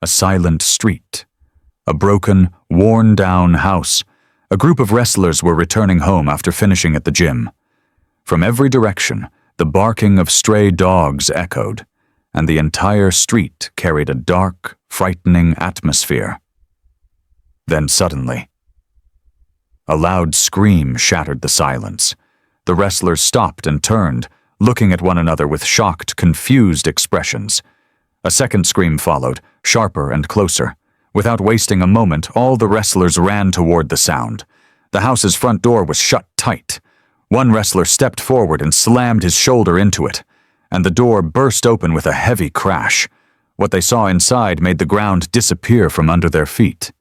a silent street, a broken, worn-down house. A group of wrestlers were returning home after finishing at the gym. From every direction, the barking of stray dogs echoed, and the entire street carried a dark, frightening atmosphere. Then suddenly, a loud scream shattered the silence. The wrestlers stopped and turned, looking at one another with shocked, confused expressions. A second scream followed, sharper and closer. Without wasting a moment, all the wrestlers ran toward the sound. The house's front door was shut tight. One wrestler stepped forward and slammed his shoulder into it, and the door burst open with a heavy crash. What they saw inside made the ground disappear from under their feet.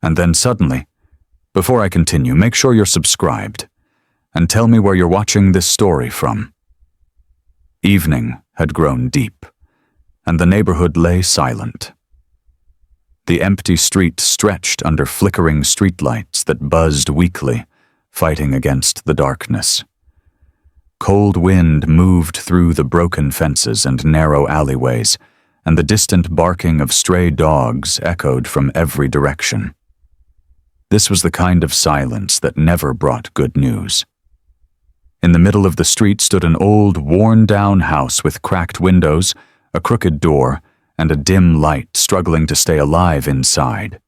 And then suddenly, before I continue, make sure you're subscribed, and tell me where you're watching this story from. Evening had grown deep, and the neighborhood lay silent. The empty street stretched under flickering streetlights that buzzed weakly, fighting against the darkness. Cold wind moved through the broken fences and narrow alleyways, and the distant barking of stray dogs echoed from every direction. This was the kind of silence that never brought good news. In the middle of the street stood an old, worn-down house with cracked windows, a crooked door, and a dim light struggling to stay alive inside.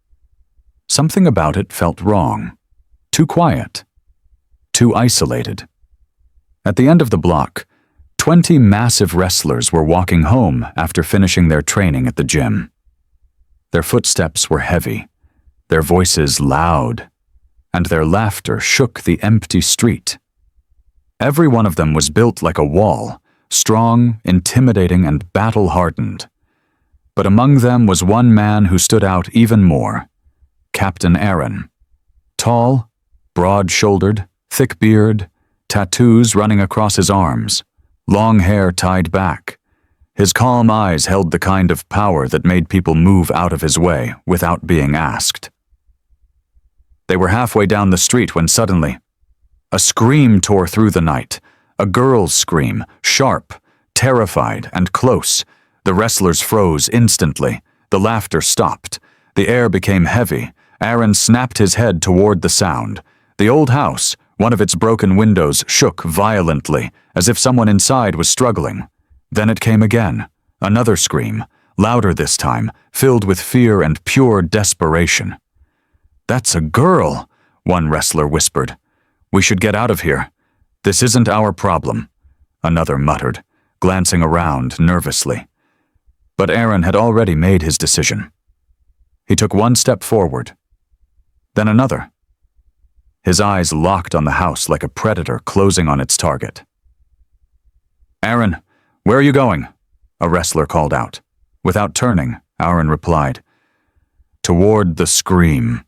Something about it felt wrong. Too quiet. Too isolated. At the end of the block, 20 massive wrestlers were walking home after finishing their training at the gym. Their footsteps were heavy, their voices loud, and their laughter shook the empty street. Every one of them was built like a wall, strong, intimidating, and battle-hardened. But among them was one man who stood out even more, Captain Aaron. Tall, broad-shouldered, thick beard, tattoos running across his arms, long hair tied back. His calm eyes held the kind of power that made people move out of his way without being asked. They were halfway down the street when suddenly, a scream tore through the night, a girl's scream, sharp, terrified, and close. The wrestlers froze instantly. The laughter stopped. The air became heavy. Aaron snapped his head toward the sound. The old house, one of its broken windows, shook violently, as if someone inside was struggling. Then it came again. Another scream, louder this time, filled with fear and pure desperation. "That's a girl," one wrestler whispered. "We should get out of here. This isn't our problem," another muttered, glancing around nervously. But Aaron had already made his decision. He took one step forward, then another. His eyes locked on the house like a predator closing on its target. "Aaron, where are you going?" a wrestler called out. Without turning, Aaron replied, "Toward the scream."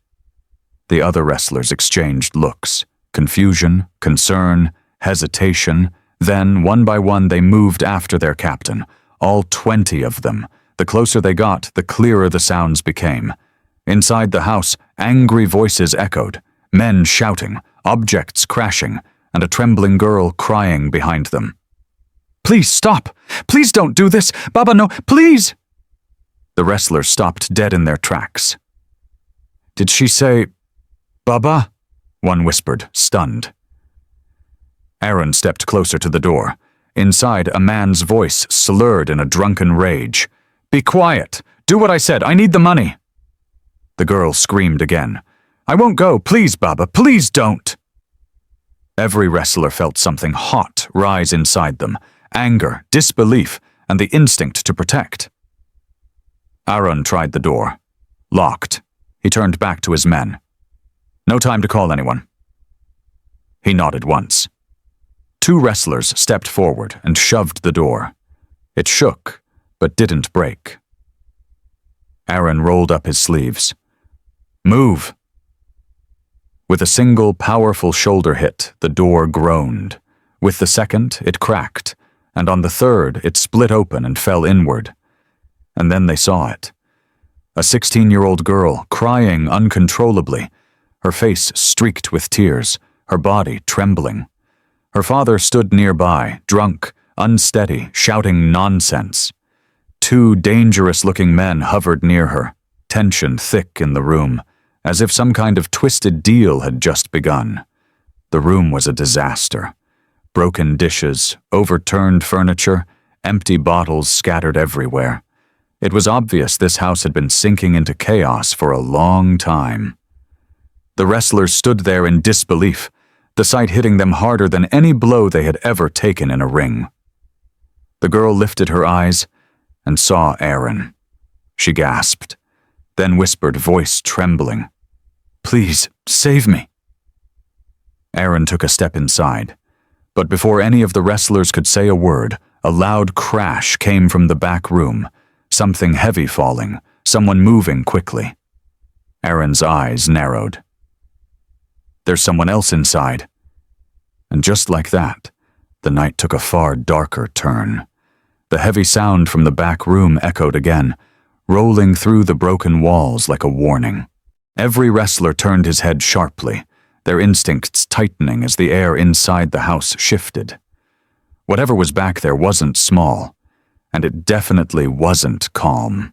The other wrestlers exchanged looks, confusion, concern, hesitation. Then, one by one, they moved after their captain, all 20 of them. The closer they got, the clearer the sounds became. Inside the house, angry voices echoed, men shouting, objects crashing, and a trembling girl crying behind them. "Please stop! Please don't do this! Baba, no, please!" The wrestlers stopped dead in their tracks. "Did she say, Baba?" one whispered, stunned. Aaron stepped closer to the door. Inside, a man's voice slurred in a drunken rage. "Be quiet! Do what I said! I need the money!" The girl screamed again. "I won't go! Please, Baba! Please don't!" Every wrestler felt something hot rise inside them, anger, disbelief, and the instinct to protect. Aaron tried the door. Locked. He turned back to his men. "No time to call anyone." He nodded once. 2 wrestlers stepped forward and shoved the door. It shook, but didn't break. Aaron rolled up his sleeves. "Move!" With a single powerful shoulder hit, the door groaned. With the second, it cracked, and on the third, it split open and fell inward. And then they saw it. A 16-year-old girl, crying uncontrollably, her face streaked with tears, her body trembling. Her father stood nearby, drunk, unsteady, shouting nonsense. Two dangerous-looking men hovered near her, tension thick in the room, as if some kind of twisted deal had just begun. The room was a disaster. Broken dishes, overturned furniture, empty bottles scattered everywhere. It was obvious this house had been sinking into chaos for a long time. The wrestlers stood there in disbelief, the sight hitting them harder than any blow they had ever taken in a ring. The girl lifted her eyes and saw Aaron. She gasped, then whispered, voice trembling, "Please, save me." Aaron took a step inside, but before any of the wrestlers could say a word, a loud crash came from the back room, something heavy falling, someone moving quickly. Aaron's eyes narrowed. There's someone else inside. And just like that, the night took a far darker turn. The heavy sound from the back room echoed again, rolling through the broken walls like a warning. Every wrestler turned his head sharply, their instincts tightening as the air inside the house shifted. Whatever was back there wasn't small, and it definitely wasn't calm.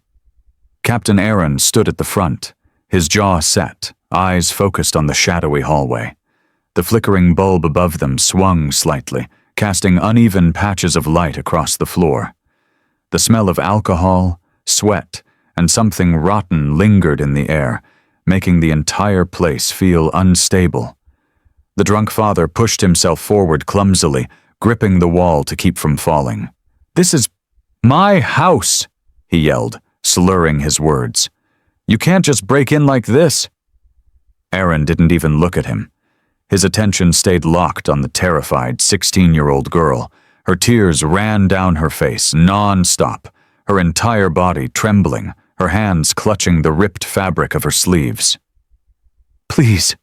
Captain Aaron stood at the front, his jaw set, eyes focused on the shadowy hallway. The flickering bulb above them swung slightly, casting uneven patches of light across the floor. The smell of alcohol, sweat, and something rotten lingered in the air, making the entire place feel unstable. The drunk father pushed himself forward clumsily, gripping the wall to keep from falling. "This is my house," he yelled, slurring his words. "You can't just break in like this." Aaron didn't even look at him. His attention stayed locked on the terrified 16-year-old girl. Her tears ran down her face, non-stop, her entire body trembling, her hands clutching the ripped fabric of her sleeves. "Please,"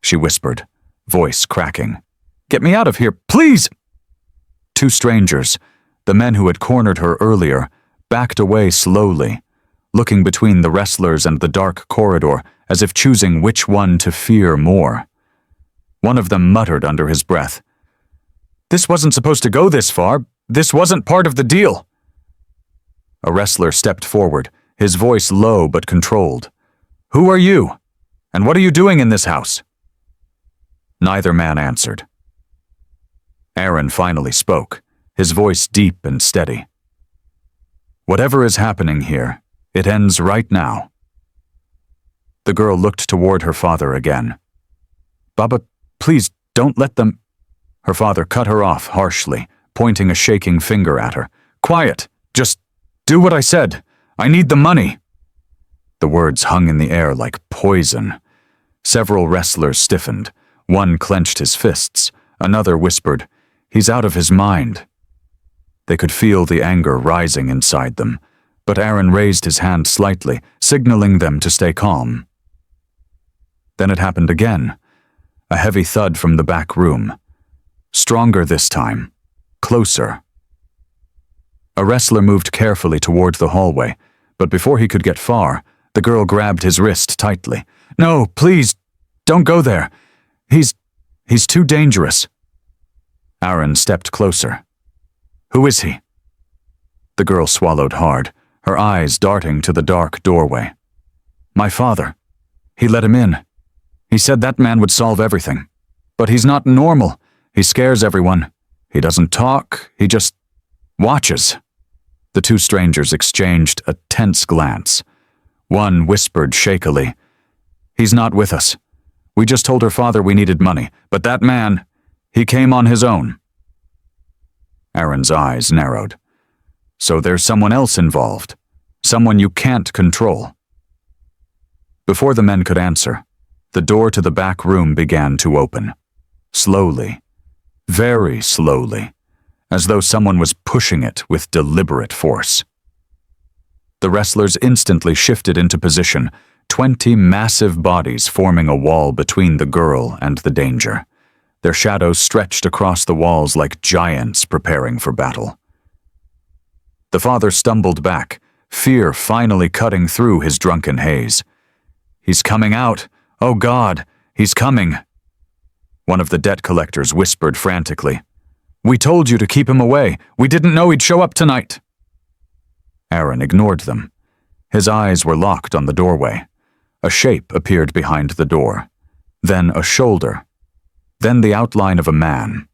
she whispered, voice cracking. "Get me out of here, please!" Two strangers, the men who had cornered her earlier, backed away slowly, looking between the wrestlers and the dark corridor as if choosing which one to fear more. One of them muttered under his breath, "This wasn't supposed to go this far. This wasn't part of the deal." A wrestler stepped forward, his voice low but controlled. "Who are you? And what are you doing in this house?" Neither man answered. Aaron finally spoke, his voice deep and steady. "Whatever is happening here, it ends right now." The girl looked toward her father again. "Baba, please don't let them—" Her father cut her off harshly, pointing a shaking finger at her. "Quiet! Just do what I said! I need the money!" The words hung in the air like poison. Several wrestlers stiffened. One clenched his fists. Another whispered, "He's out of his mind." They could feel the anger rising inside them, but Aaron raised his hand slightly, signaling them to stay calm. Then it happened again. A heavy thud from the back room. Stronger this time. Closer. A wrestler moved carefully toward the hallway, but before he could get far, the girl grabbed his wrist tightly. "No, please, don't go there. He's too dangerous." Aaron stepped closer. "Who is he?" The girl swallowed hard, her eyes darting to the dark doorway. "My father. He let him in. He said that man would solve everything. But he's not normal. He scares everyone. He doesn't talk. He just watches." The two strangers exchanged a tense glance. One whispered shakily, "He's not with us. We just told her father we needed money, but that man, he came on his own." Aaron's eyes narrowed. "So there's someone else involved. Someone you can't control." Before the men could answer, the door to the back room began to open. Slowly, very slowly, as though someone was pushing it with deliberate force. The wrestlers instantly shifted into position, 20 massive bodies forming a wall between the girl and the danger. Their shadows stretched across the walls like giants preparing for battle. The father stumbled back, fear finally cutting through his drunken haze. "He's coming out! Oh God, he's coming!" One of the debt collectors whispered frantically, "We told you to keep him away. We didn't know he'd show up tonight." Aaron ignored them. His eyes were locked on the doorway. A shape appeared behind the door. Then a shoulder. Then the outline of a man.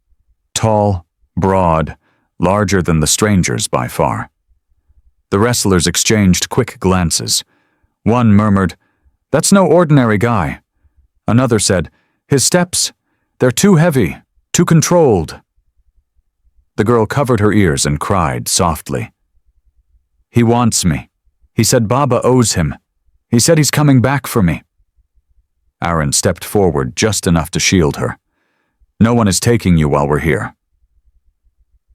Tall, broad, larger than the strangers by far. The wrestlers exchanged quick glances. One murmured, "That's no ordinary guy." Another said, "His steps, they're too heavy, too controlled." The girl covered her ears and cried softly. "He wants me. He said Baba owes him. He said he's coming back for me." Aaron stepped forward just enough to shield her. "No one is taking you while we're here."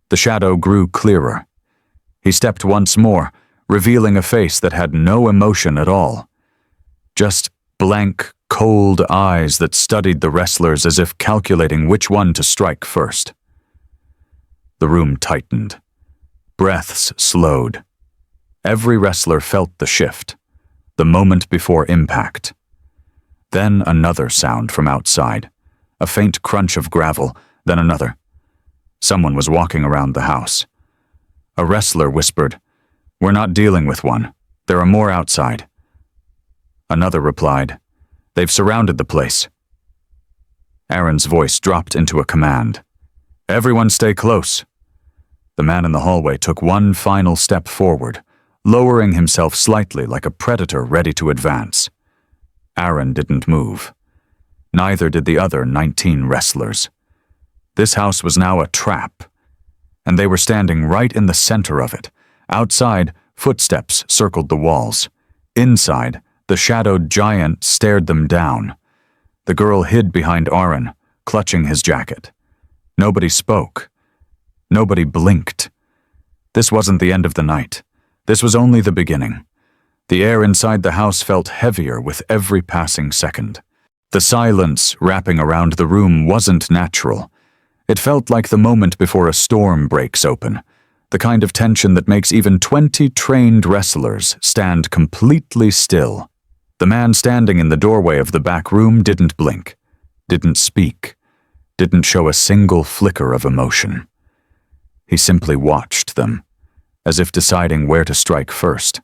The shadow grew clearer. He stepped once more, revealing a face that had no emotion at all. Just blank, cold eyes that studied the wrestlers as if calculating which one to strike first. The room tightened. Breaths slowed. Every wrestler felt the shift, the moment before impact. Then another sound from outside, a faint crunch of gravel, then another. Someone was walking around the house. A wrestler whispered, "We're not dealing with one. There are more outside." Another replied, "They've surrounded the place." Aaron's voice dropped into a command. "Everyone stay close." The man in the hallway took one final step forward, lowering himself slightly like a predator ready to advance. Aaron didn't move. Neither did the other 19 wrestlers. This house was now a trap, and they were standing right in the center of it. Outside, footsteps circled the walls. Inside, the shadowed giant stared them down. The girl hid behind Aaron, clutching his jacket. Nobody spoke. Nobody blinked. This wasn't the end of the night. This was only the beginning. The air inside the house felt heavier with every passing second. The silence wrapping around the room wasn't natural. It felt like the moment before a storm breaks open, the kind of tension that makes even 20 trained wrestlers stand completely still. The man standing in the doorway of the back room didn't blink, didn't speak, didn't show a single flicker of emotion. He simply watched them, as if deciding where to strike first.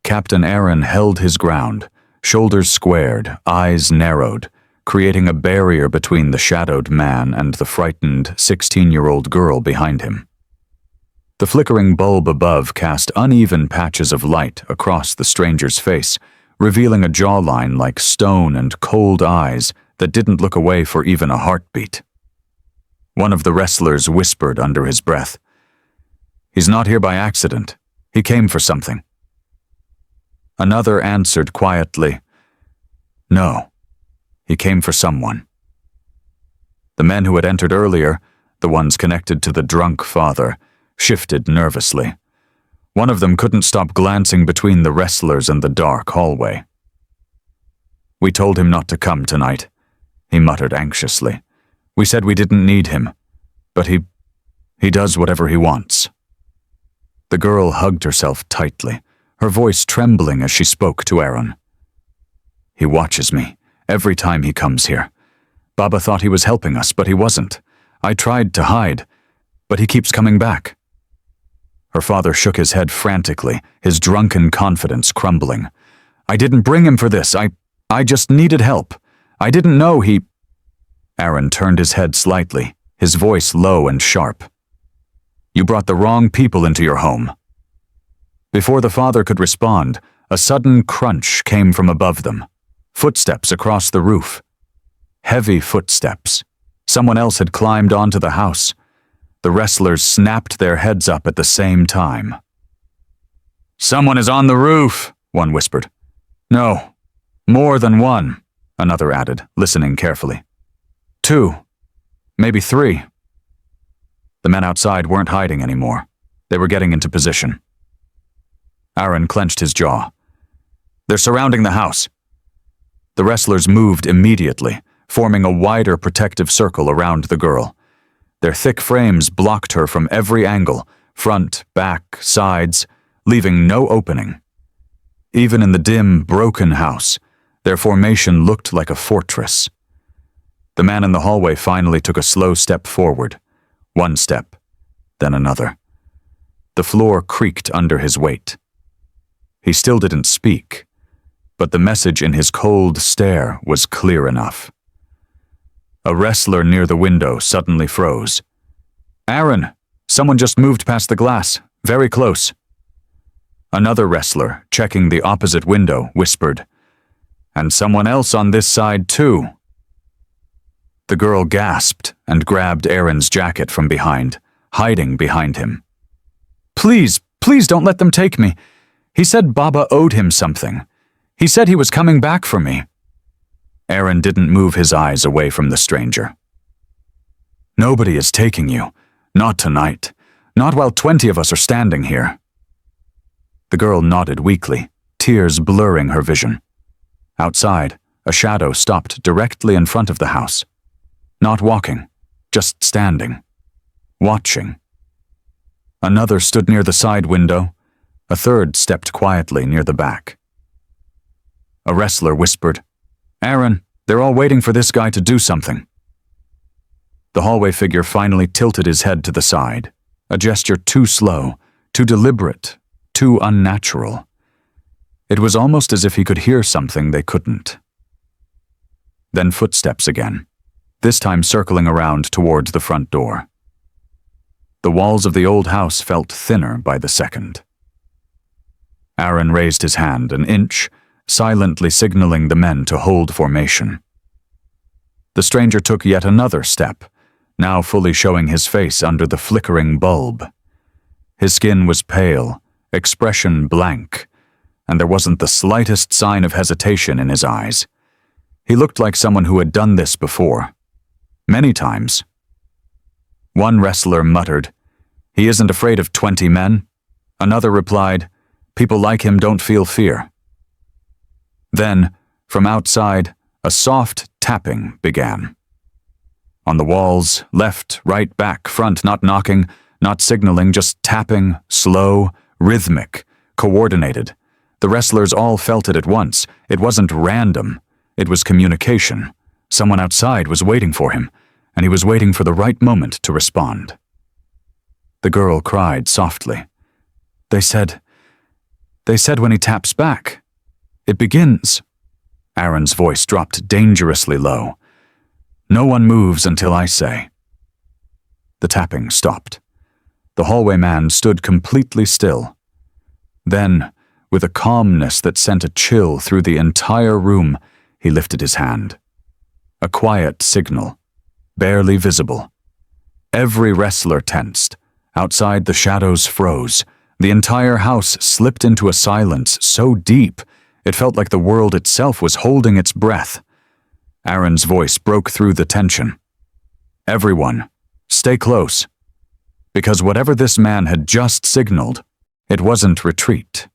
Captain Aaron held his ground, shoulders squared, eyes narrowed, creating a barrier between the shadowed man and the frightened 16-year-old girl behind him. The flickering bulb above cast uneven patches of light across the stranger's face, revealing a jawline like stone and cold eyes that didn't look away for even a heartbeat. One of the wrestlers whispered under his breath, "He's not here by accident. He came for something." Another answered quietly, "No, he came for someone." The men who had entered earlier, the ones connected to the drunk father, shifted nervously. One of them couldn't stop glancing between the wrestlers and the dark hallway. "We told him not to come tonight," he muttered anxiously. "We said we didn't need him, but he does whatever he wants." The girl hugged herself tightly, her voice trembling as she spoke to Aaron. "He watches me every time he comes here. Baba thought he was helping us, but he wasn't. I tried to hide, but he keeps coming back." Her father shook his head frantically, his drunken confidence crumbling. "I didn't bring him for this. I just needed help. I didn't know he—" Aaron turned his head slightly, his voice low and sharp. "You brought the wrong people into your home." Before the father could respond, a sudden crunch came from above them. Footsteps across the roof. Heavy footsteps. Someone else had climbed onto the house. The wrestlers snapped their heads up at the same time. "Someone is on the roof," one whispered. "No, more than one," another added, listening carefully. "Two, maybe three." The men outside weren't hiding anymore. They were getting into position. Aaron clenched his jaw. "They're surrounding the house." The wrestlers moved immediately, forming a wider protective circle around the girl. Their thick frames blocked her from every angle, front, back, sides, leaving no opening. Even in the dim, broken house, their formation looked like a fortress. The man in the hallway finally took a slow step forward. One step, then another. The floor creaked under his weight. He still didn't speak, but the message in his cold stare was clear enough. A wrestler near the window suddenly froze. "Aaron, someone just moved past the glass, very close." Another wrestler, checking the opposite window, whispered, "And someone else on this side, too." The girl gasped and grabbed Aaron's jacket from behind, hiding behind him. "Please, please don't let them take me. He said Baba owed him something. He said he was coming back for me." Aaron didn't move his eyes away from the stranger. "Nobody is taking you. Not tonight. Not while 20 of us are standing here." The girl nodded weakly, tears blurring her vision. Outside, a shadow stopped directly in front of the house. Not walking, just standing, watching. Another stood near the side window. A third stepped quietly near the back. A wrestler whispered, "Aaron, they're all waiting for this guy to do something." The hallway figure finally tilted his head to the side, a gesture too slow, too deliberate, too unnatural. It was almost as if he could hear something they couldn't. Then footsteps again, this time circling around towards the front door. The walls of the old house felt thinner by the second. Aaron raised his hand an inch, silently signaling the men to hold formation. The stranger took yet another step, now fully showing his face under the flickering bulb. His skin was pale, expression blank, and there wasn't the slightest sign of hesitation in his eyes. He looked like someone who had done this before. Many times. One wrestler muttered, "He isn't afraid of 20 men." Another replied, "People like him don't feel fear." Then, from outside, a soft tapping began. On the walls, left, right, back, front, not knocking, not signaling, just tapping, slow, rhythmic, coordinated. The wrestlers all felt it at once. It wasn't random. It was communication. Someone outside was waiting for him, and he was waiting for the right moment to respond. The girl cried softly. They said when he taps back. It begins." Aaron's voice dropped dangerously low. "No one moves until I say." The tapping stopped. The hallway man stood completely still. Then, with a calmness that sent a chill through the entire room, he lifted his hand. A quiet signal, barely visible. Every wrestler tensed. Outside, the shadows froze. The entire house slipped into a silence so deep, it felt like the world itself was holding its breath. Aaron's voice broke through the tension. "Everyone, stay close." Because whatever this man had just signaled, it wasn't retreat.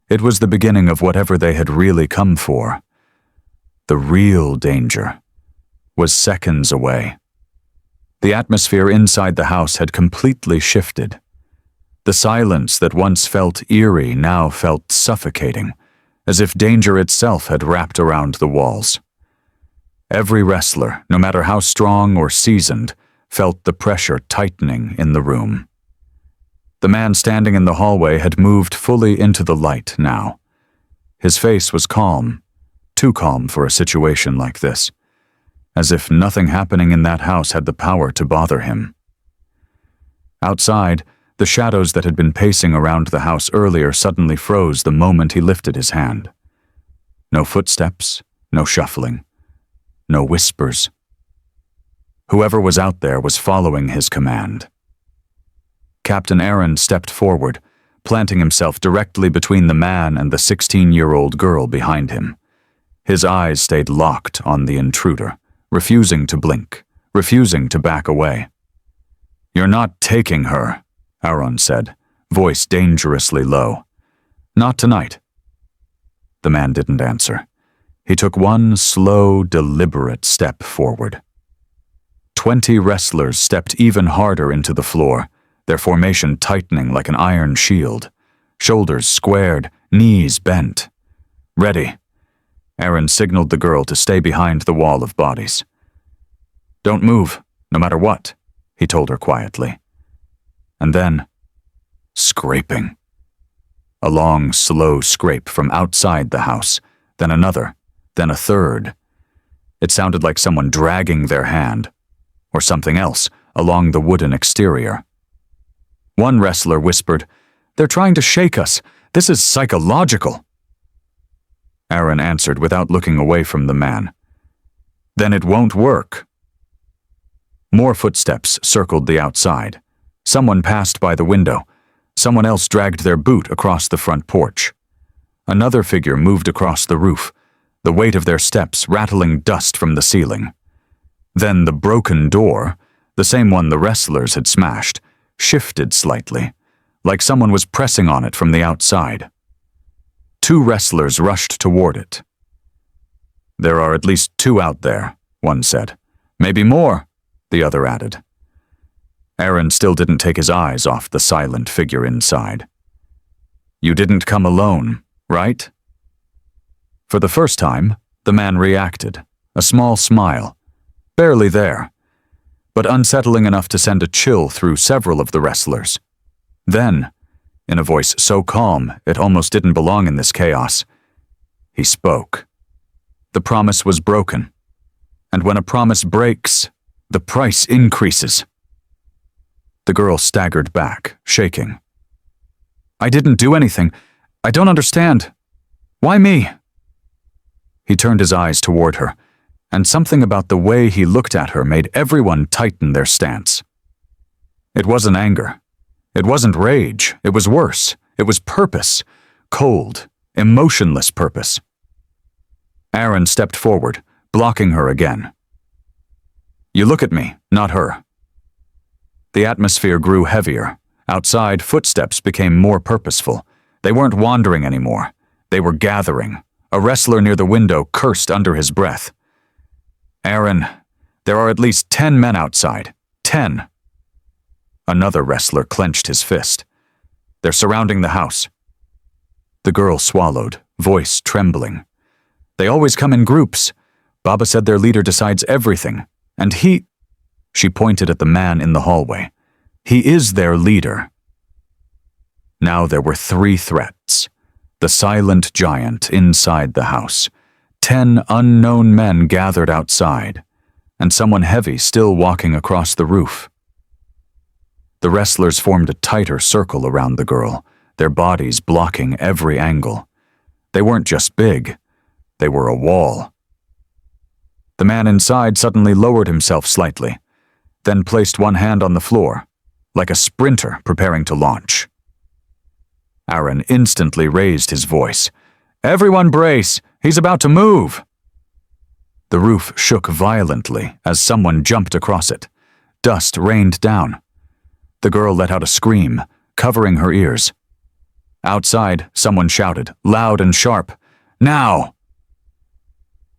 It was the beginning of whatever they had really come for. The real danger was seconds away. The atmosphere inside the house had completely shifted. The silence that once felt eerie now felt suffocating, as if danger itself had wrapped around the walls. Every wrestler, no matter how strong or seasoned, felt the pressure tightening in the room. The man standing in the hallway had moved fully into the light now. His face was calm, too calm for a situation like this, as if nothing happening in that house had the power to bother him. Outside, the shadows that had been pacing around the house earlier suddenly froze the moment he lifted his hand. No footsteps, no shuffling, no whispers. Whoever was out there was following his command. Captain Aaron stepped forward, planting himself directly between the man and the 16-year-old girl behind him. His eyes stayed locked on the intruder, refusing to blink, refusing to back away. "You're not taking her," Aaron said, voice dangerously low. "Not tonight." The man didn't answer. He took one slow, deliberate step forward. 20 wrestlers stepped even harder into the floor, their formation tightening like an iron shield. Shoulders squared, knees bent. "Ready." Aaron signaled the girl to stay behind the wall of bodies. "Don't move, no matter what," he told her quietly. And then, Scraping. A long, slow scrape from outside the house, then another, then a third. It sounded like someone dragging their hand, or something else, along the wooden exterior. One wrestler whispered, "They're trying to shake us. This is psychological." Aaron answered without looking away from the man. "Then it won't work." More footsteps circled the outside. Someone passed by the window. Someone else dragged their boot across the front porch. Another figure moved across the roof, the weight of their steps rattling dust from the ceiling. Then the broken door, the same one the wrestlers had smashed, shifted slightly, like someone was pressing on it from the outside. Two wrestlers rushed toward it. "There are at least two out there," one said. "Maybe more," the other added. Aaron still didn't take his eyes off the silent figure inside. "You didn't come alone, right?" For the first time, the man reacted, a small smile, barely there, but unsettling enough to send a chill through several of the wrestlers. Then, in a voice so calm it almost didn't belong in this chaos, he spoke. The promise was broken, and when a promise breaks, the price increases. The girl staggered back, shaking. "I didn't do anything. I don't understand. Why me?" He turned his eyes toward her, and something about the way he looked at her made everyone tighten their stance. It wasn't anger. It wasn't rage. It was worse. It was purpose. Cold, emotionless purpose. Aaron stepped forward, blocking her again. "You look at me, not her." The atmosphere grew heavier. Outside, footsteps became more purposeful. They weren't wandering anymore. They were gathering. A wrestler near the window cursed under his breath. "Aaron, there are at least 10 men outside. 10. Another wrestler clenched his fist. "They're surrounding the house." The girl swallowed, voice trembling. "They always come in groups. Baba said their leader decides everything. And he—" She pointed at the man in the hallway. "He is their leader." Now there were 3 threats. The silent giant inside the house, 10 unknown men gathered outside, and someone heavy still walking across the roof. The wrestlers formed a tighter circle around the girl, their bodies blocking every angle. They weren't just big, they were a wall. The man inside suddenly lowered himself slightly, then placed one hand on the floor, like a sprinter preparing to launch. Aaron instantly raised his voice. "Everyone brace! He's about to move!" The roof shook violently as someone jumped across it. Dust rained down. The girl let out a scream, covering her ears. Outside, someone shouted, loud and sharp, "Now!"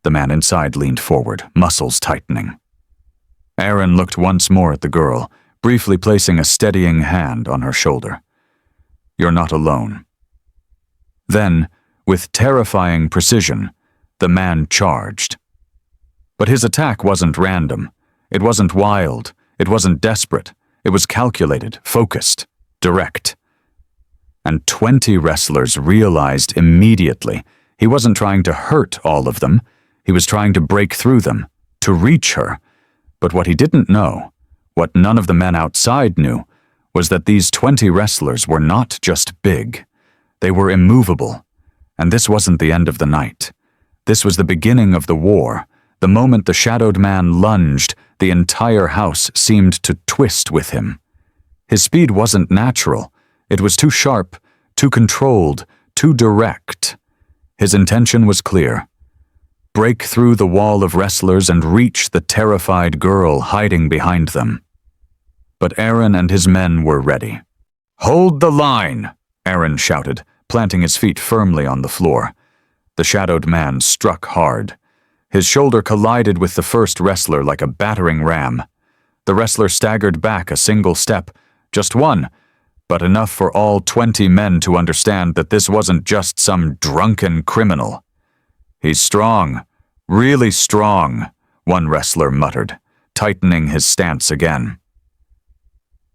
The man inside leaned forward, muscles tightening. Aaron looked once more at the girl, briefly placing a steadying hand on her shoulder. "You're not alone." Then, with terrifying precision, the man charged. But his attack wasn't random. It wasn't wild. It wasn't desperate. It was calculated, focused, direct. And 20 wrestlers realized immediately he wasn't trying to hurt all of them. He was trying to break through them, to reach her. But what he didn't know, what none of the men outside knew, was that these 20 wrestlers were not just big. They were immovable. And this wasn't the end of the night. This was the beginning of the war. The moment the shadowed man lunged, the entire house seemed to twist with him. His speed wasn't natural. It was too sharp, too controlled, too direct. His intention was clear. Break through the wall of wrestlers and reach the terrified girl hiding behind them. But Aaron and his men were ready. "Hold the line!" Aaron shouted, planting his feet firmly on the floor. The shadowed man struck hard. His shoulder collided with the first wrestler like a battering ram. The wrestler staggered back a single step, just one, but enough for all 20 men to understand that this wasn't just some drunken criminal. "He's strong, really strong," one wrestler muttered, tightening his stance again.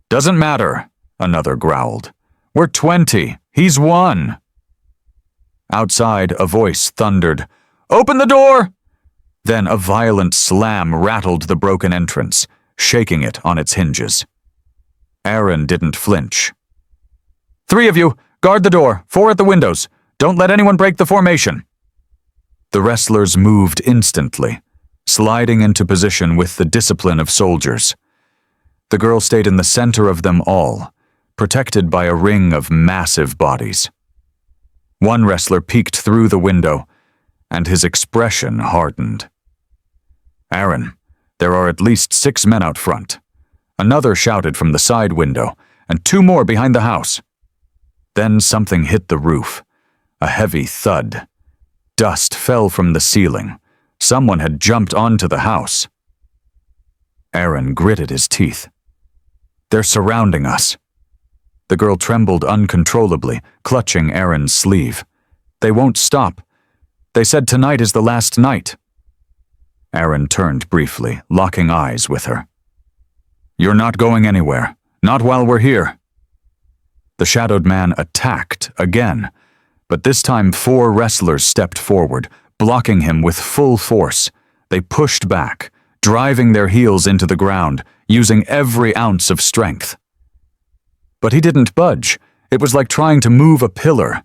"Doesn't matter," another growled. We're 20. He's 1. Outside, a voice thundered, "Open the door!" Then a violent slam rattled the broken entrance, shaking it on its hinges. Aaron didn't flinch. "3 of you, guard the door, 4 at the windows. Don't let anyone break the formation." The wrestlers moved instantly, sliding into position with the discipline of soldiers. The girl stayed in the center of them all, protected by a ring of massive bodies. One wrestler peeked through the window, and his expression hardened. "Aaron, there are at least 6 men out front." Another shouted from the side window, and 2 more behind the house. Then something hit the roof, a heavy thud. Dust fell from the ceiling. Someone had jumped onto the house. Aaron gritted his teeth. "They're surrounding us." The girl trembled uncontrollably, clutching Aaron's sleeve. "They won't stop. They said tonight is the last night." Aaron turned briefly, locking eyes with her. "You're not going anywhere. Not while we're here." The shadowed man attacked again, but this time 4 wrestlers stepped forward, blocking him with full force. They pushed back, driving their heels into the ground, using every ounce of strength. But he didn't budge. It was like trying to move a pillar.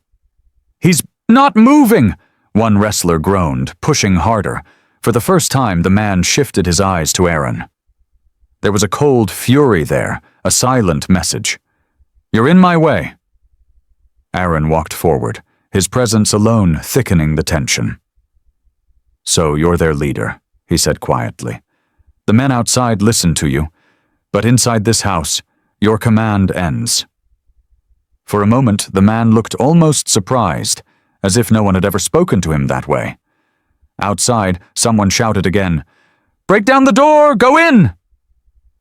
"He's not moving!" one wrestler groaned, pushing harder. For the first time, the man shifted his eyes to Aaron. There was a cold fury there, a silent message. "You're in my way." Aaron walked forward, his presence alone thickening the tension. "So you're their leader," he said quietly. "The men outside listen to you, but inside this house, your command ends." For a moment, the man looked almost surprised, as if no one had ever spoken to him that way. Outside, someone shouted again, "Break down the door! Go in!"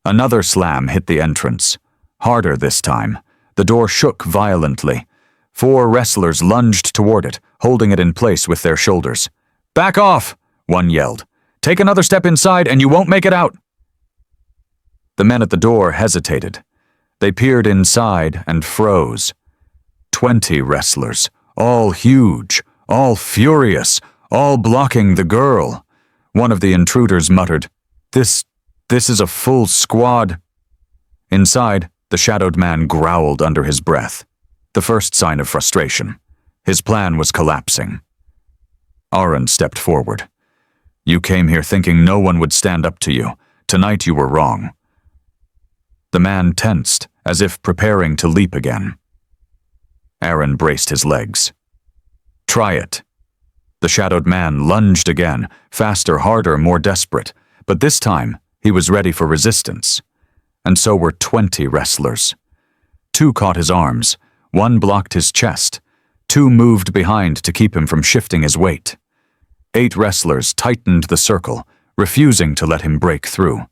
Another slam hit the entrance. Harder this time. The door shook violently. 4 wrestlers lunged toward it, holding it in place with their shoulders. "Back off!" one yelled. "Take another step inside and you won't make it out." The men at the door hesitated. They peered inside and froze. 20 wrestlers, all huge, all furious, all blocking the girl. One of the intruders muttered, This is a full squad." Inside, the shadowed man growled under his breath, the first sign of frustration. His plan was collapsing. Aaron stepped forward. "You came here thinking no one would stand up to you. Tonight you were wrong." The man tensed, as if preparing to leap again. Aaron braced his legs. "Try it." The shadowed man lunged again, faster, harder, more desperate, but this time he was ready for resistance. And so were 20 wrestlers. 2 caught his arms, 1 blocked his chest, 2 moved behind to keep him from shifting his weight. 8 wrestlers tightened the circle, refusing to let him break through.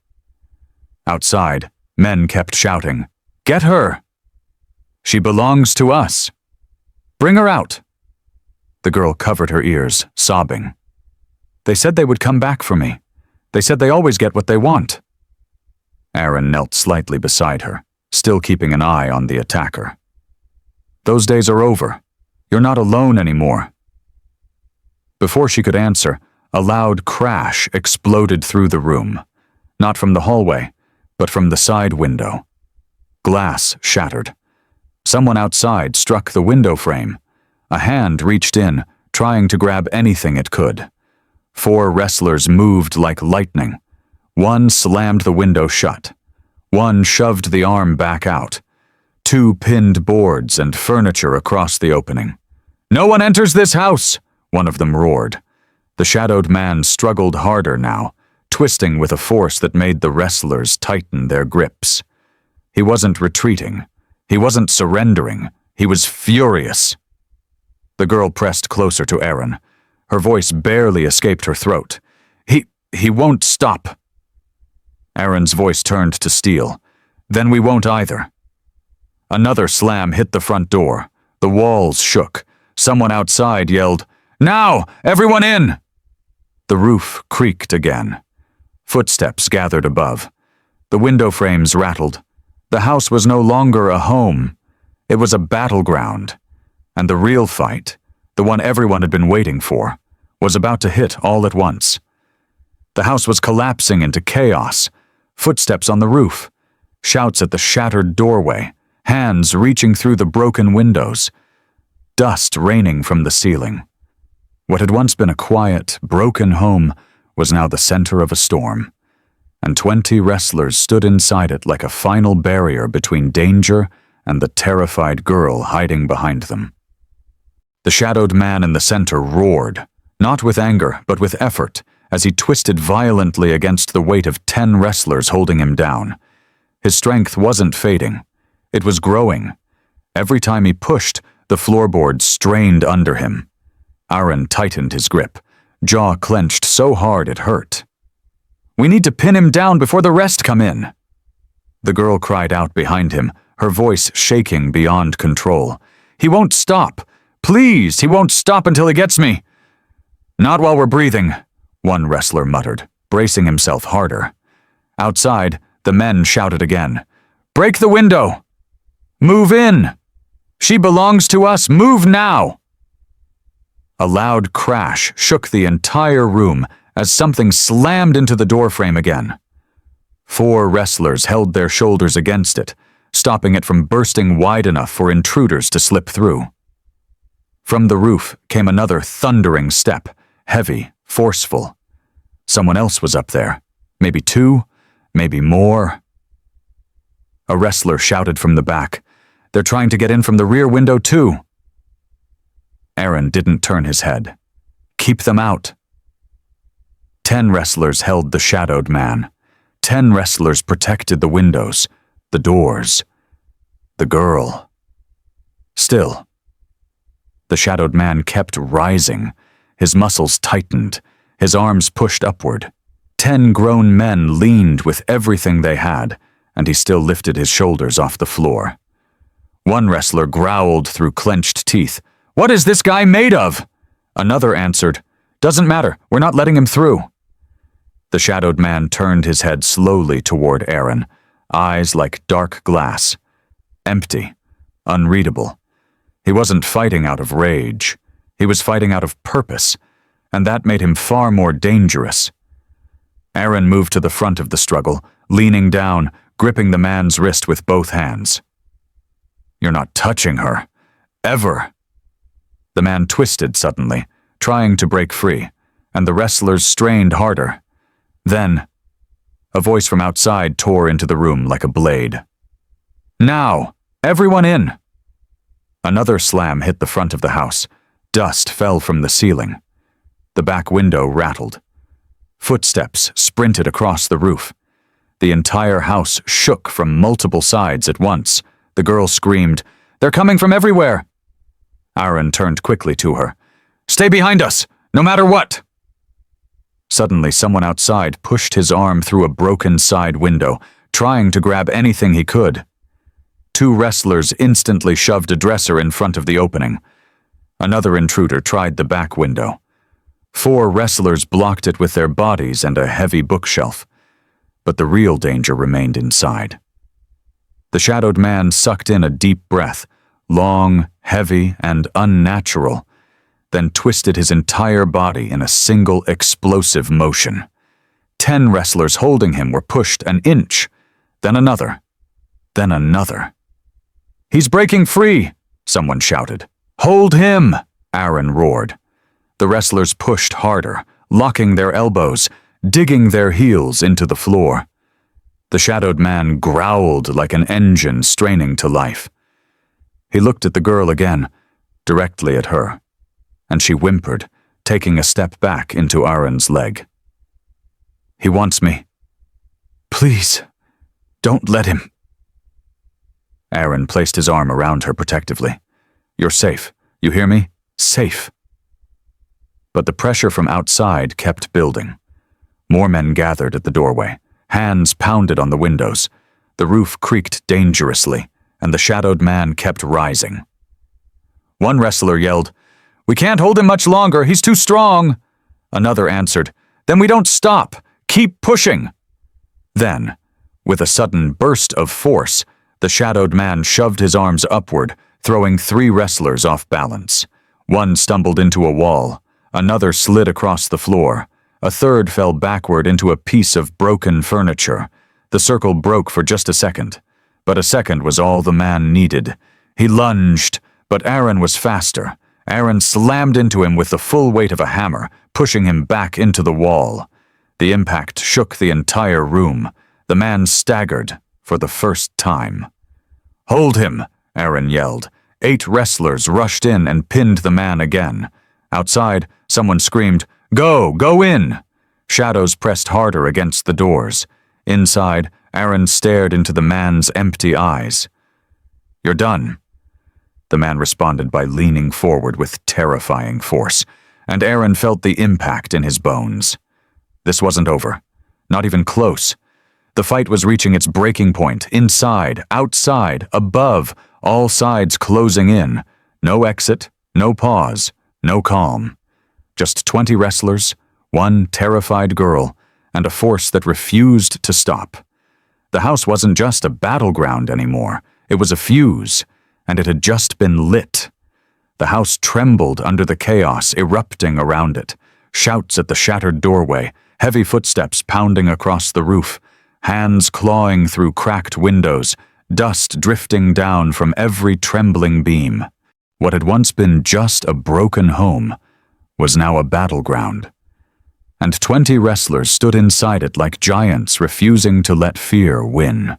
Outside, men kept shouting, "Get her! She belongs to us! Bring her out!" The girl covered her ears, sobbing. "They said they would come back for me. They said they always get what they want." Aaron knelt slightly beside her, still keeping an eye on the attacker. "Those days are over. You're not alone anymore." Before she could answer, a loud crash exploded through the room, not from the hallway, but from the side window. Glass shattered. Someone outside struck the window frame. A hand reached in, trying to grab anything it could. 4 wrestlers moved like lightning. 1 slammed the window shut. 1 shoved the arm back out. 2 pinned boards and furniture across the opening. "No one enters this house!" one of them roared. The shadowed man struggled harder now, twisting with a force that made the wrestlers tighten their grips. He wasn't retreating. He wasn't surrendering. He was furious. The girl pressed closer to Aaron. Her voice barely escaped her throat. He won't stop." Aaron's voice turned to steel. "Then we won't either." Another slam hit the front door. The walls shook. Someone outside yelled, "Now! Everyone in!" The roof creaked again. Footsteps gathered above. The window frames rattled. The house was no longer a home. It was a battleground, and the real fight, the one everyone had been waiting for, was about to hit all at once. The house was collapsing into chaos, footsteps on the roof, shouts at the shattered doorway, hands reaching through the broken windows, dust raining from the ceiling. What had once been a quiet, broken home was now the center of a storm, and 20 wrestlers stood inside it like a final barrier between danger and the terrified girl hiding behind them. The shadowed man in the center roared, not with anger, but with effort, as he twisted violently against the weight of 10 wrestlers holding him down. His strength wasn't fading. It was growing. Every time he pushed, the floorboards strained under him. Aaron tightened his grip, jaw clenched so hard it hurt. "We need to pin him down before the rest come in." The girl cried out behind him, her voice shaking beyond control. "He won't stop. Please, he won't stop until he gets me." "Not while we're breathing," one wrestler muttered, bracing himself harder. Outside, the men shouted again. "Break the window! Move in! She belongs to us! Move now!" A loud crash shook the entire room as something slammed into the doorframe again. 4 wrestlers held their shoulders against it, stopping it from bursting wide enough for intruders to slip through. From the roof came another thundering step, heavy, forceful. Someone else was up there. Maybe 2, maybe more. A wrestler shouted from the back, "They're trying to get in from the rear window too." Aaron didn't turn his head. "Keep them out." 10 wrestlers held the shadowed man. 10 wrestlers protected the windows, the doors, the girl. Still, the shadowed man kept rising. His muscles tightened, his arms pushed upward. 10 grown men leaned with everything they had, and he still lifted his shoulders off the floor. One wrestler growled through clenched teeth, "What is this guy made of?" Another answered, "Doesn't matter, we're not letting him through." The shadowed man turned his head slowly toward Aaron, eyes like dark glass. Empty, unreadable. He wasn't fighting out of rage. He was fighting out of purpose, and that made him far more dangerous. Aaron moved to the front of the struggle, leaning down, gripping the man's wrist with both hands. "You're not touching her. Ever." The man twisted suddenly, trying to break free, and the wrestlers strained harder. Then, a voice from outside tore into the room like a blade. "Now! Everyone in!" Another slam hit the front of the house. Dust fell from the ceiling. The back window rattled. Footsteps sprinted across the roof. The entire house shook from multiple sides at once. The girl screamed, "They're coming from everywhere!" Aaron turned quickly to her. "Stay behind us, no matter what!" Suddenly, someone outside pushed his arm through a broken side window, trying to grab anything he could. 2 wrestlers instantly shoved a dresser in front of the opening. Another intruder tried the back window. 4 wrestlers blocked it with their bodies and a heavy bookshelf. But the real danger remained inside. The shadowed man sucked in a deep breath, long, heavy, and unnatural, then twisted his entire body in a single explosive motion. 10 wrestlers holding him were pushed an inch, then another, then another. "He's breaking free!" someone shouted. "Hold him!" Aaron roared. The wrestlers pushed harder, locking their elbows, digging their heels into the floor. The shadowed man growled like an engine straining to life. He looked at the girl again, directly at her, and she whimpered, taking a step back into Aaron's leg. "He wants me. Please, don't let him." Aaron placed his arm around her protectively. "You're safe. You hear me? Safe." But the pressure from outside kept building. More men gathered at the doorway. Hands pounded on the windows. The roof creaked dangerously, and the shadowed man kept rising. One wrestler yelled, "We can't hold him much longer. He's too strong." Another answered, "Then we don't stop. Keep pushing." Then, with a sudden burst of force, the shadowed man shoved his arms upward, throwing 3 wrestlers off balance. One stumbled into a wall, another slid across the floor, a third fell backward into a piece of broken furniture. The circle broke for just a second, but a second was all the man needed. He lunged, but Aaron was faster. Aaron slammed into him with the full weight of a hammer, pushing him back into the wall. The impact shook the entire room. The man staggered for the first time. "Hold him!" Aaron yelled. 8 wrestlers rushed in and pinned the man again. Outside, someone screamed, "Go! Go in!" Shadows pressed harder against the doors. Inside, Aaron stared into the man's empty eyes. "You're done." The man responded by leaning forward with terrifying force, and Aaron felt the impact in his bones. This wasn't over. Not even close. The fight was reaching its breaking point, inside, outside, above, all sides closing in. No exit, no pause, no calm. Just 20 wrestlers, 1 terrified girl, and a force that refused to stop. The house wasn't just a battleground anymore. It was a fuse, and it had just been lit. The house trembled under the chaos erupting around it. Shouts at the shattered doorway, heavy footsteps pounding across the roof, hands clawing through cracked windows, dust drifting down from every trembling beam. What had once been just a broken home was now a battleground. And 20 wrestlers stood inside it like giants refusing to let fear win.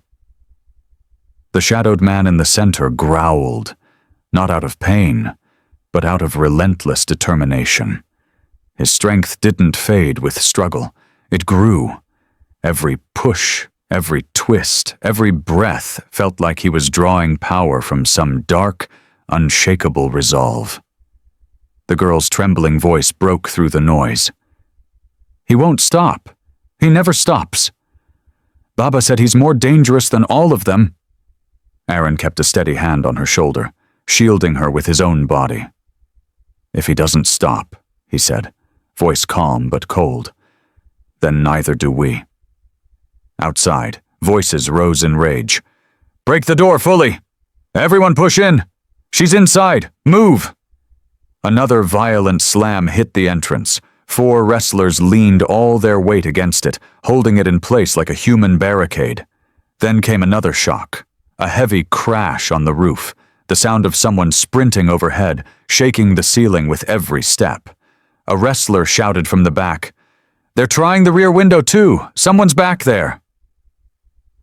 The shadowed man in the center growled, not out of pain, but out of relentless determination. His strength didn't fade with struggle. It grew. Every push, every twist, every breath felt like he was drawing power from some dark, unshakable resolve. The girl's trembling voice broke through the noise. "He won't stop. He never stops. Baba said he's more dangerous than all of them." Aaron kept a steady hand on her shoulder, shielding her with his own body. "If he doesn't stop," he said, voice calm but cold, "then neither do we." Outside, voices rose in rage. "Break the door fully! Everyone push in! She's inside! Move!" Another violent slam hit the entrance. 4 wrestlers leaned all their weight against it, holding it in place like a human barricade. Then came another shock, a heavy crash on the roof, the sound of someone sprinting overhead, shaking the ceiling with every step. A wrestler shouted from the back, "They're trying the rear window too! Someone's back there!"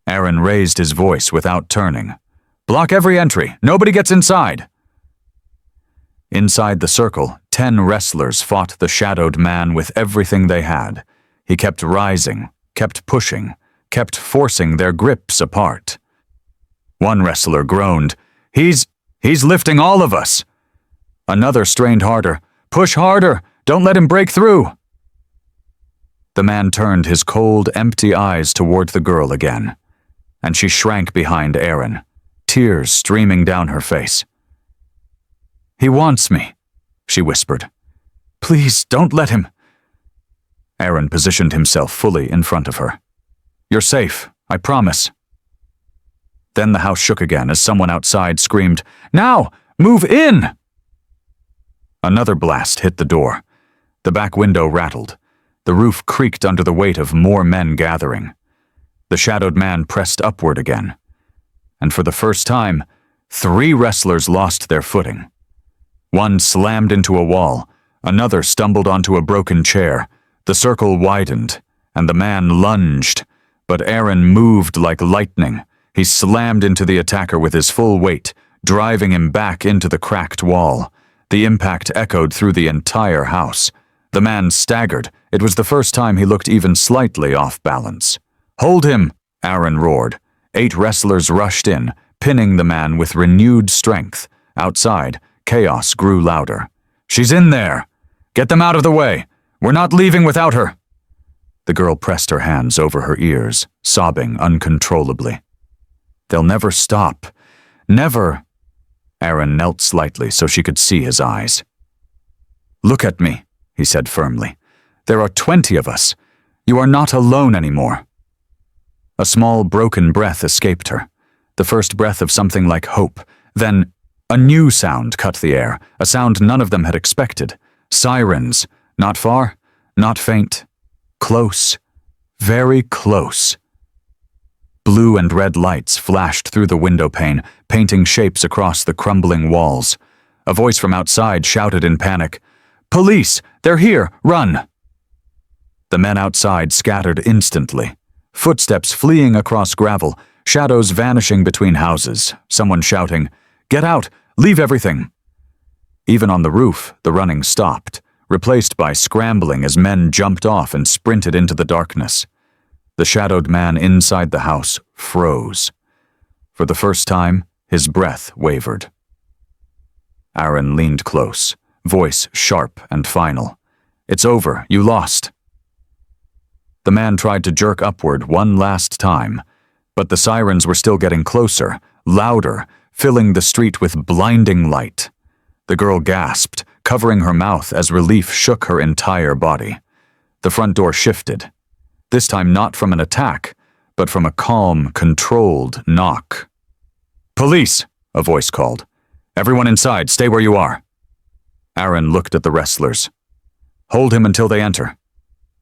Aaron raised his voice without turning. "Block every entry! Nobody gets inside!" Inside the circle, 10 wrestlers fought the shadowed man with everything they had. He kept rising, kept pushing, kept forcing their grips apart. One wrestler groaned, He's lifting all of us!" Another strained harder, "Push harder! Don't let him break through!" The man turned his cold, empty eyes toward the girl again, and she shrank behind Aaron, tears streaming down her face. "He wants me," she whispered. "Please, don't let him." Aaron positioned himself fully in front of her. "You're safe, I promise." Then the house shook again as someone outside screamed, "Now! Move in!" Another blast hit the door. The back window rattled. The roof creaked under the weight of more men gathering. The shadowed man pressed upward again. And for the first time, 3 wrestlers lost their footing. One slammed into a wall, another stumbled onto a broken chair. The circle widened, and the man lunged, but Aaron moved like lightning. He slammed into the attacker with his full weight, driving him back into the cracked wall. The impact echoed through the entire house. The man staggered. It was the first time he looked even slightly off balance. "Hold him!" Aaron roared. 8 wrestlers rushed in, pinning the man with renewed strength. Outside, chaos grew louder. "She's in there! Get them out of the way! We're not leaving without her!" The girl pressed her hands over her ears, sobbing uncontrollably. "They'll never stop. Never." Aaron knelt slightly so she could see his eyes. "Look at me," he said firmly. "There are 20 of us. You are not alone anymore." A small, broken breath escaped her, the first breath of something like hope. Then, A new sound cut the air, a sound none of them had expected. Sirens, not far, not faint. Close, very close. Blue and red lights flashed through the window pane, painting shapes across the crumbling walls. A voice from outside shouted in panic, "Police! They're here! Run!" The men outside scattered instantly. Footsteps fleeing across gravel, shadows vanishing between houses, someone shouting, "Get out! Leave everything!" Even on the roof, the running stopped, replaced by scrambling as men jumped off and sprinted into the darkness. The shadowed man inside the house froze. For the first time, his breath wavered. Aaron leaned close, voice sharp and final. "It's over. You lost." The man tried to jerk upward one last time, but the sirens were still getting closer, louder, filling the street with blinding light. The girl gasped, covering her mouth as relief shook her entire body. The front door shifted, this time not from an attack, but from a calm, controlled knock. "Police!" a voice called. "Everyone inside, stay where you are." Aaron looked at the wrestlers. "Hold him until they enter."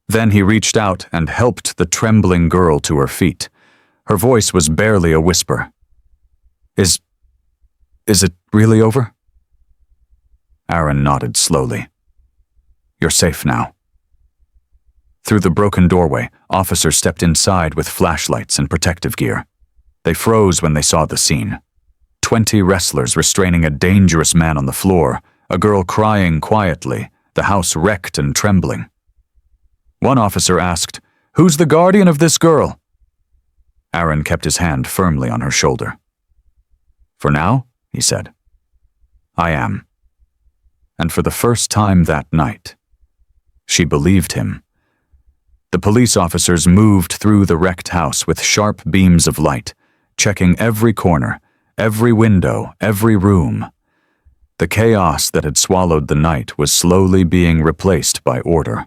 Then he reached out and helped the trembling girl to her feet. Her voice was barely a whisper. Is it really over?" Aaron nodded slowly. "You're safe now." Through the broken doorway, officers stepped inside with flashlights and protective gear. They froze when they saw the scene. 20 wrestlers restraining a dangerous man on the floor, a girl crying quietly, the house wrecked and trembling. One officer asked, "Who's the guardian of this girl?" Aaron kept his hand firmly on her shoulder. "For now," he said, "I am." And for the first time that night, she believed him. The police officers moved through the wrecked house with sharp beams of light, checking every corner, every window, every room. The chaos that had swallowed the night was slowly being replaced by order.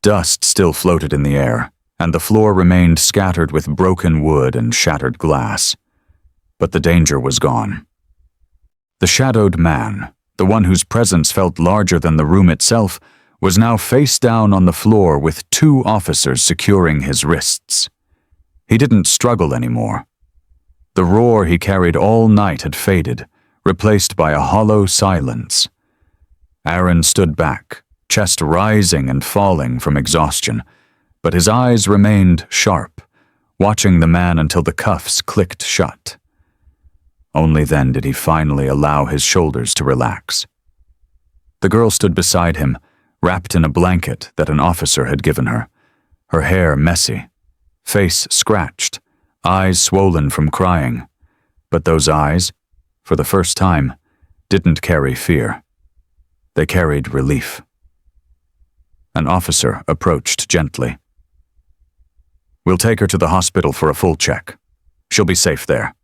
Dust still floated in the air, and the floor remained scattered with broken wood and shattered glass. But the danger was gone. The shadowed man, the one whose presence felt larger than the room itself, was now face down on the floor with 2 officers securing his wrists. He didn't struggle anymore. The roar he carried all night had faded, replaced by a hollow silence. Aaron stood back, chest rising and falling from exhaustion, but his eyes remained sharp, watching the man until the cuffs clicked shut. Only then did he finally allow his shoulders to relax. The girl stood beside him, wrapped in a blanket that an officer had given her, her hair messy, face scratched, eyes swollen from crying. But those eyes, for the first time, didn't carry fear. They carried relief. An officer approached gently. "We'll take her to the hospital for a full check. She'll be safe there."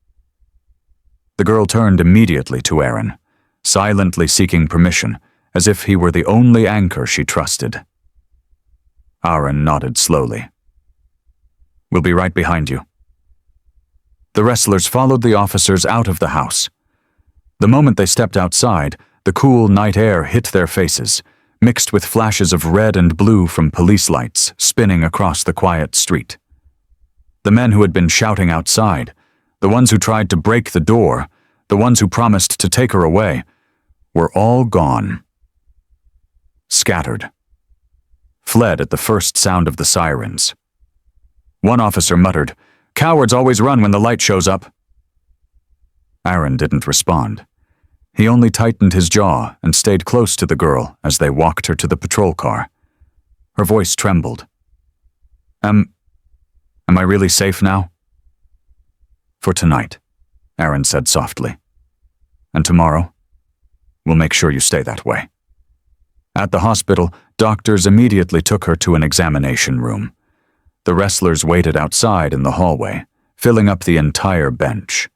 The girl turned immediately to Aaron, silently seeking permission, as if he were the only anchor she trusted. Aaron nodded slowly. "We'll be right behind you." The wrestlers followed the officers out of the house. The moment they stepped outside, the cool night air hit their faces, mixed with flashes of red and blue from police lights spinning across the quiet street. The men who had been shouting outside, the ones who tried to break the door, the ones who promised to take her away, were all gone. Scattered. Fled at the first sound of the sirens. One officer muttered, "Cowards always run when the light shows up." Aaron didn't respond. He only tightened his jaw and stayed close to the girl as they walked her to the patrol car. Her voice trembled. Am I really safe now?" "For tonight," Aaron said softly. "And tomorrow, we'll make sure you stay that way." At the hospital, doctors immediately took her to an examination room. The wrestlers waited outside in the hallway, filling up the entire bench.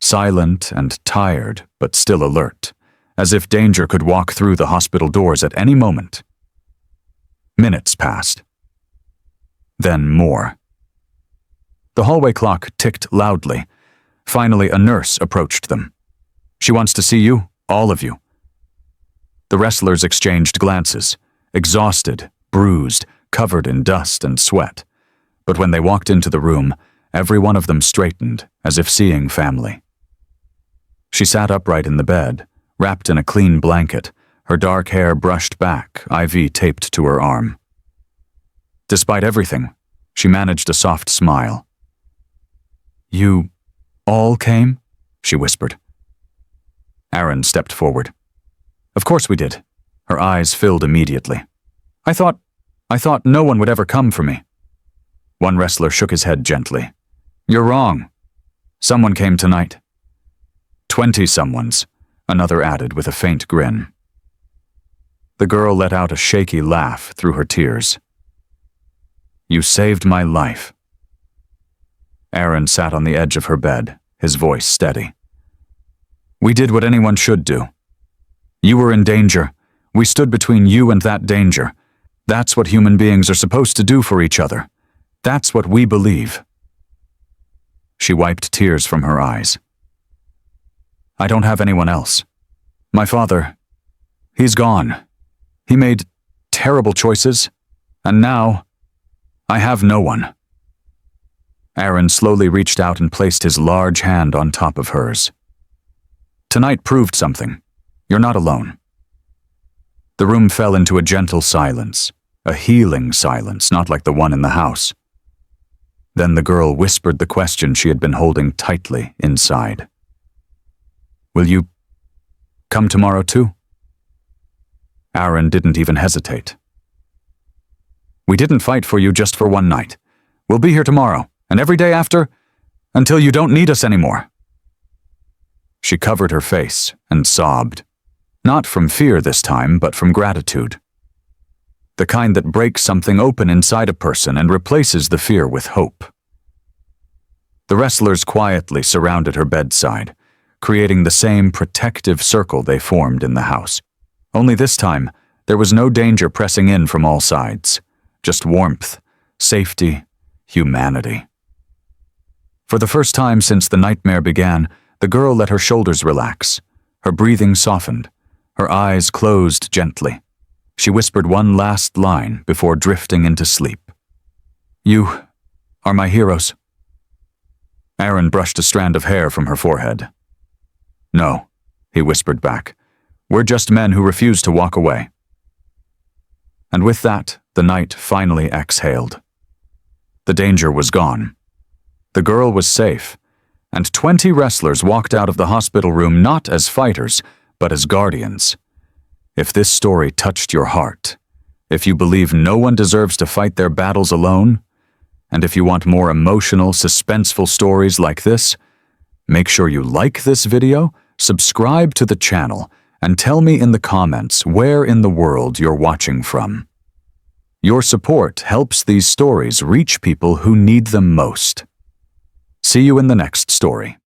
Silent and tired, but still alert, as if danger could walk through the hospital doors at any moment. Minutes passed. Then more. The hallway clock ticked loudly. Finally, a nurse approached them. She wants to see you, all of you." The wrestlers exchanged glances, exhausted, bruised, covered in dust and sweat. But when they walked into the room, every one of them straightened, as if seeing family. She sat upright in the bed, wrapped in a clean blanket, her dark hair brushed back, IV taped to her arm. Despite everything, she managed a soft smile. "You all came?" she whispered. Aaron stepped forward. "Of course we did." Her eyes filled immediately. I thought no one would ever come for me." One wrestler shook his head gently. "You're wrong. Someone came tonight." 20 someones, another added with a faint grin. The girl let out a shaky laugh through her tears. "You saved my life." Aaron sat on the edge of her bed, his voice steady. "We did what anyone should do. You were in danger. We stood between you and that danger. That's what human beings are supposed to do for each other. That's what we believe." She wiped tears from her eyes. "I don't have anyone else. My father, he's gone. He made terrible choices, and now I have no one." Aaron slowly reached out and placed his large hand on top of hers. "Tonight proved something. You're not alone." The room fell into a gentle silence, a healing silence, not like the one in the house. Then the girl whispered the question she had been holding tightly inside. "Will you come tomorrow too?" Aaron didn't even hesitate. "We didn't fight for you just for one night. We'll be here tomorrow, and every day after, until you don't need us anymore." She covered her face and sobbed. Not from fear this time, but from gratitude. The kind that breaks something open inside a person and replaces the fear with hope. The wrestlers quietly surrounded her bedside, creating the same protective circle they formed in the house. Only this time, there was no danger pressing in from all sides. Just warmth, safety, humanity. For the first time since the nightmare began, the girl let her shoulders relax. Her breathing softened. Her eyes closed gently. She whispered one last line before drifting into sleep. "You are my heroes." Aaron brushed a strand of hair from her forehead. "No," he whispered back. "We're just men who refuse to walk away." And with that, the night finally exhaled. The danger was gone. The girl was safe, and 20 wrestlers walked out of the hospital room not as fighters, but as guardians. If this story touched your heart, if you believe no one deserves to fight their battles alone, and if you want more emotional, suspenseful stories like this, make sure you like this video, subscribe to the channel, and tell me in the comments where in the world you're watching from. Your support helps these stories reach people who need them most. See you in the next story.